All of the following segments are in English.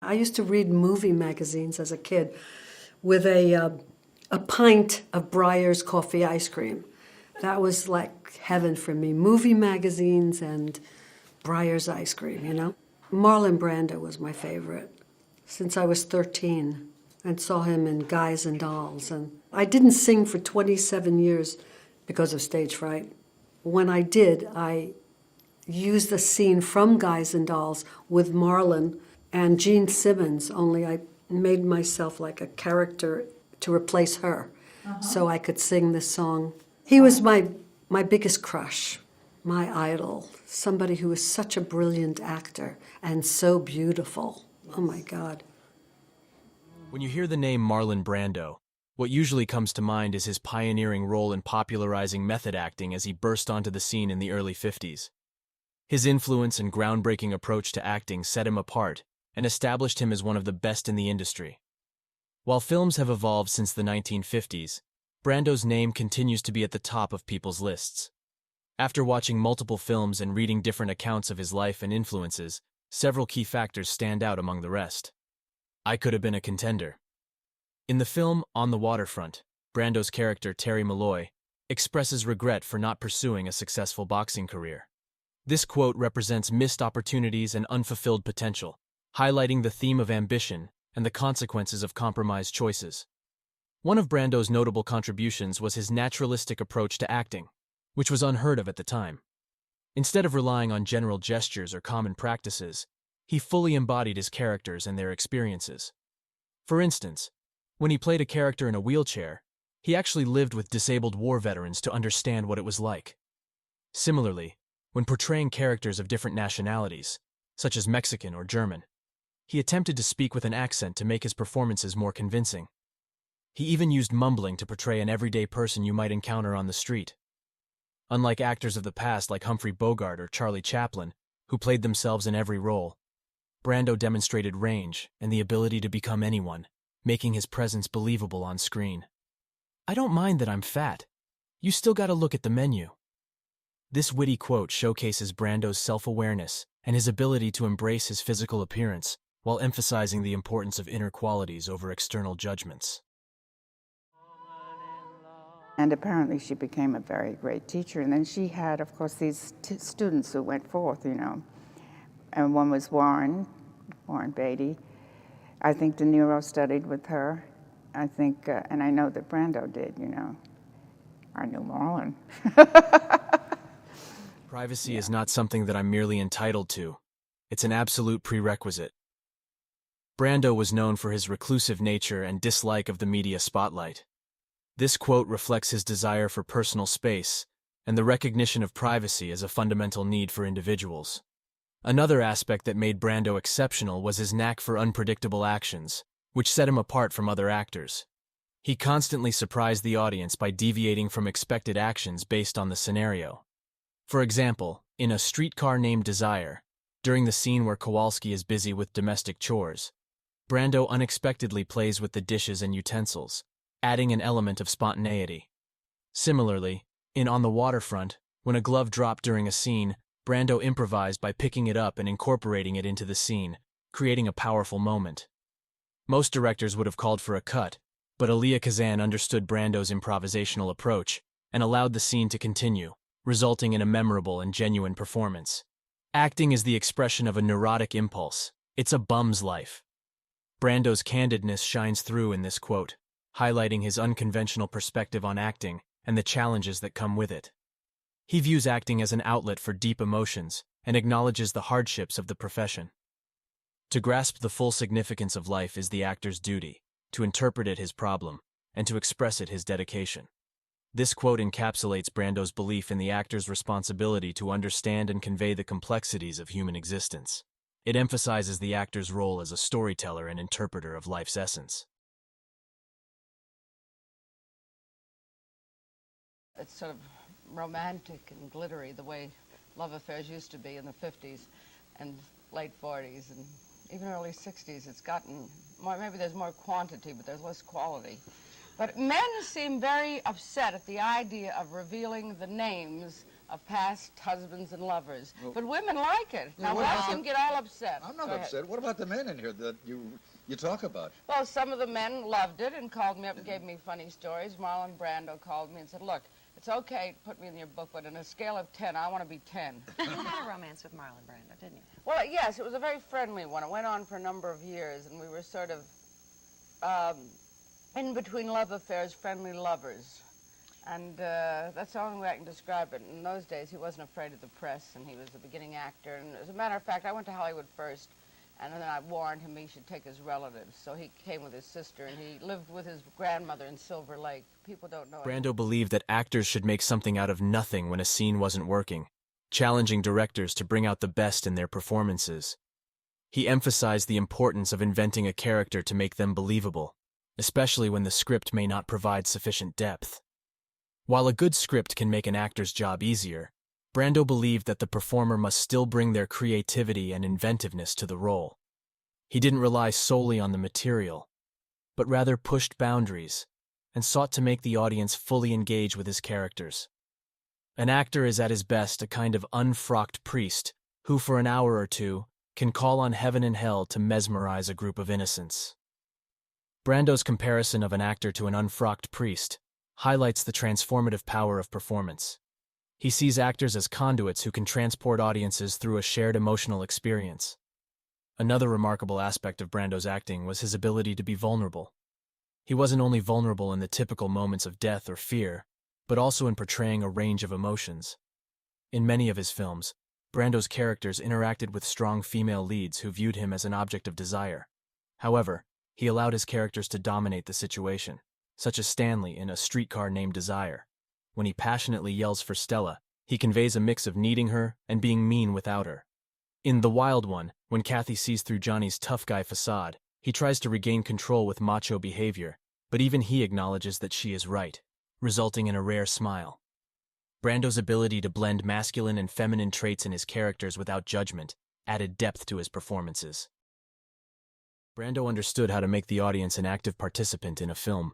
I used to read movie magazines as a kid with a pint of Breyer's coffee ice cream. That was like heaven for me. Movie magazines and Breyer's ice cream, you know? Marlon Brando was my favorite since I was 13 and saw him in Guys and Dolls. And I didn't sing for 27 years because of stage fright. When I did, I used the scene from Guys and Dolls with Marlon and Gene Simmons, only I made myself like a character to replace her so I could sing this song. He was my biggest crush, my idol, somebody who was such a brilliant actor and so beautiful. Oh my God. When you hear the name Marlon Brando, what usually comes to mind is his pioneering role in popularizing method acting as he burst onto the scene in the early 50s. His influence and groundbreaking approach to acting set him apart and established him as one of the best in the industry. While films have evolved since the 1950s, Brando's name continues to be at the top of people's lists. After watching multiple films and reading different accounts of his life and influences, several key factors stand out among the rest. I could have been a contender. In the film On the Waterfront, Brando's character Terry Malloy expresses regret for not pursuing a successful boxing career. This quote represents missed opportunities and unfulfilled potential, highlighting the theme of ambition and the consequences of compromised choices. One of Brando's notable contributions was his naturalistic approach to acting, which was unheard of at the time. Instead of relying on general gestures or common practices, he fully embodied his characters and their experiences. For instance, when he played a character in a wheelchair, he actually lived with disabled war veterans to understand what it was like. Similarly, when portraying characters of different nationalities, such as Mexican or German, he attempted to speak with an accent to make his performances more convincing. He even used mumbling to portray an everyday person you might encounter on the street. Unlike actors of the past like Humphrey Bogart or Charlie Chaplin, who played themselves in every role, Brando demonstrated range and the ability to become anyone, making his presence believable on screen. "I don't mind that I'm fat. You still gotta look at the menu." This witty quote showcases Brando's self-awareness and his ability to embrace his physical appearance while emphasizing the importance of inner qualities over external judgments. And apparently she became a very great teacher. And then she had, of course, these students who went forth, you know. And one was Warren Beatty. I think De Niro studied with her. I think, and I know that Brando did, you know. I knew Marlon. Privacy is not something that I'm merely entitled to. It's an absolute prerequisite. Brando was known for his reclusive nature and dislike of the media spotlight. This quote reflects his desire for personal space and the recognition of privacy as a fundamental need for individuals. Another aspect that made Brando exceptional was his knack for unpredictable actions, which set him apart from other actors. He constantly surprised the audience by deviating from expected actions based on the scenario. For example, in A Streetcar Named Desire, during the scene where Kowalski is busy with domestic chores, Brando unexpectedly plays with the dishes and utensils, adding an element of spontaneity. Similarly, in On the Waterfront, when a glove dropped during a scene, Brando improvised by picking it up and incorporating it into the scene, creating a powerful moment. Most directors would have called for a cut, but Elia Kazan understood Brando's improvisational approach and allowed the scene to continue, resulting in a memorable and genuine performance. Acting is the expression of a neurotic impulse. It's a bum's life. Brando's candidness shines through in this quote, highlighting his unconventional perspective on acting and the challenges that come with it. He views acting as an outlet for deep emotions and acknowledges the hardships of the profession. To grasp the full significance of life is the actor's duty, to interpret it his problem, and to express it his dedication. This quote encapsulates Brando's belief in the actor's responsibility to understand and convey the complexities of human existence. It emphasizes the actor's role as a storyteller and interpreter of life's essence. It's sort of romantic and glittery, the way love affairs used to be in the 50s and late 40s and even early 60s. It's gotten more, maybe there's more quantity, but there's less quality. But men seem very upset at the idea of revealing the names of past husbands and lovers. But women like it. Now what watch about- them get all upset. I'm not Go ahead. upset. What about the men in here that you talk about? Well, some of the men loved it and called me up and gave me funny stories. Marlon Brando called me and said, look, it's okay to put me in your book, but on a scale of 10, I want to be 10. You had a romance with Marlon Brando, didn't you? Well, yes, it was a very friendly one. It went on for a number of years, and we were sort of in between love affairs, friendly lovers. And that's the only way I can describe it. In those days, he wasn't afraid of the press, and he was a beginning actor. And as a matter of fact, I went to Hollywood first, and then I warned him he should take his relatives. So he came with his sister, and he lived with his grandmother in Silver Lake. People don't know it. Brando believed that actors should make something out of nothing when a scene wasn't working, challenging directors to bring out the best in their performances. He emphasized the importance of inventing a character to make them believable, especially when the script may not provide sufficient depth. While a good script can make an actor's job easier, Brando believed that the performer must still bring their creativity and inventiveness to the role. He didn't rely solely on the material, but rather pushed boundaries and sought to make the audience fully engage with his characters. An actor is at his best a kind of unfrocked priest who, for an hour or two, can call on heaven and hell to mesmerize a group of innocents. Brando's comparison of an actor to an unfrocked priest highlights the transformative power of performance. He sees actors as conduits who can transport audiences through a shared emotional experience. Another remarkable aspect of Brando's acting was his ability to be vulnerable. He wasn't only vulnerable in the typical moments of death or fear, but also in portraying a range of emotions. In many of his films, Brando's characters interacted with strong female leads who viewed him as an object of desire. However, he allowed his characters to dominate the situation, such as Stanley in A Streetcar Named Desire. When he passionately yells for Stella, he conveys a mix of needing her and being mean without her. In The Wild One, when Kathy sees through Johnny's tough guy facade, he tries to regain control with macho behavior, but even he acknowledges that she is right, resulting in a rare smile. Brando's ability to blend masculine and feminine traits in his characters without judgment added depth to his performances. Brando understood how to make the audience an active participant in a film.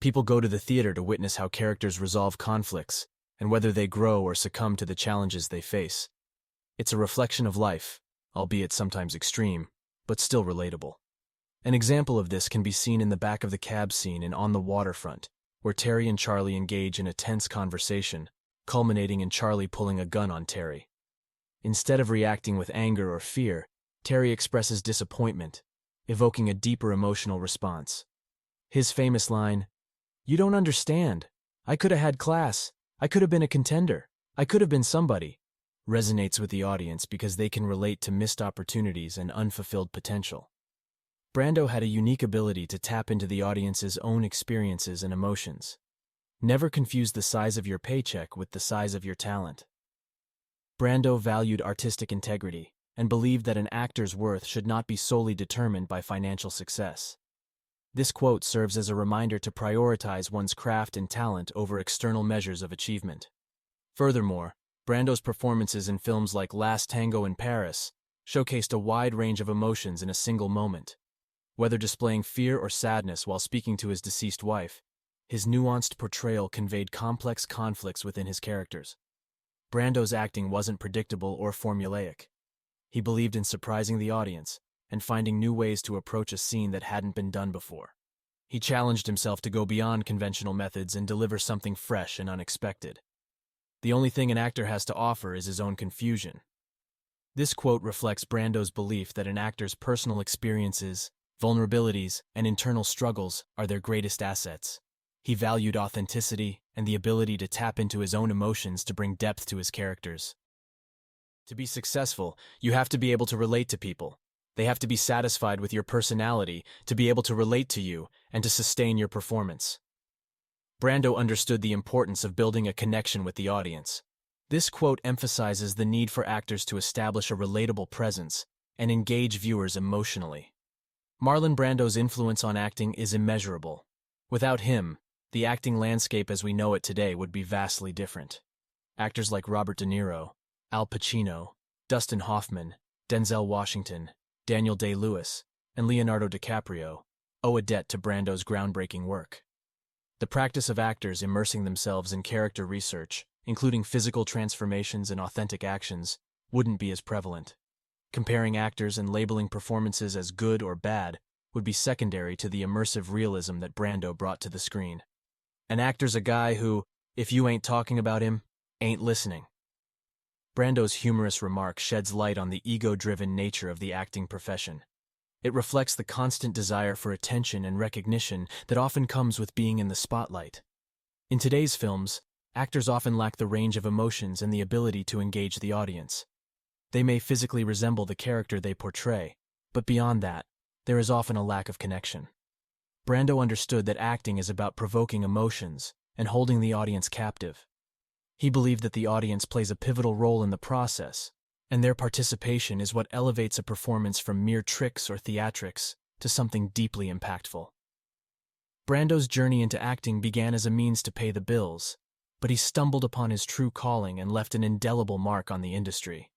People go to the theater to witness how characters resolve conflicts and whether they grow or succumb to the challenges they face. It's a reflection of life, albeit sometimes extreme, but still relatable. An example of this can be seen in the back of the cab scene in On the Waterfront, where Terry and Charlie engage in a tense conversation, culminating in Charlie pulling a gun on Terry. Instead of reacting with anger or fear, Terry expresses disappointment, evoking a deeper emotional response. His famous line, "You don't understand. I could have had class. I could have been a contender. I could have been somebody," resonates with the audience because they can relate to missed opportunities and unfulfilled potential. Brando had a unique ability to tap into the audience's own experiences and emotions. Never confuse the size of your paycheck with the size of your talent. Brando valued artistic integrity and believed that an actor's worth should not be solely determined by financial success. This quote serves as a reminder to prioritize one's craft and talent over external measures of achievement. Furthermore, Brando's performances in films like Last Tango in Paris showcased a wide range of emotions in a single moment. Whether displaying fear or sadness while speaking to his deceased wife, his nuanced portrayal conveyed complex conflicts within his characters. Brando's acting wasn't predictable or formulaic. He believed in surprising the audience and finding new ways to approach a scene that hadn't been done before. He challenged himself to go beyond conventional methods and deliver something fresh and unexpected. The only thing an actor has to offer is his own confusion. This quote reflects Brando's belief that an actor's personal experiences, vulnerabilities, and internal struggles are their greatest assets. He valued authenticity and the ability to tap into his own emotions to bring depth to his characters. To be successful, you have to be able to relate to people. They have to be satisfied with your personality to be able to relate to you and to sustain your performance. Brando understood the importance of building a connection with the audience. This quote emphasizes the need for actors to establish a relatable presence and engage viewers emotionally. Marlon Brando's influence on acting is immeasurable. Without him, the acting landscape as we know it today would be vastly different. Actors like Robert De Niro, Al Pacino, Dustin Hoffman, Denzel Washington, Daniel Day-Lewis, and Leonardo DiCaprio owe a debt to Brando's groundbreaking work. The practice of actors immersing themselves in character research including physical transformations and authentic actions, wouldn't be as prevalent. Comparing actors and labeling performances as good or bad would be secondary to the immersive realism that Brando brought to the screen. An actor's a guy who, if you ain't talking about him, ain't listening. Brando's humorous remark sheds light on the ego-driven nature of the acting profession. It reflects the constant desire for attention and recognition that often comes with being in the spotlight. In today's films, actors often lack the range of emotions and the ability to engage the audience. They may physically resemble the character they portray, but beyond that, there is often a lack of connection. Brando understood that acting is about provoking emotions and holding the audience captive. He believed that the audience plays a pivotal role in the process, and their participation is what elevates a performance from mere tricks or theatrics to something deeply impactful. Brando's journey into acting began as a means to pay the bills, but he stumbled upon his true calling and left an indelible mark on the industry.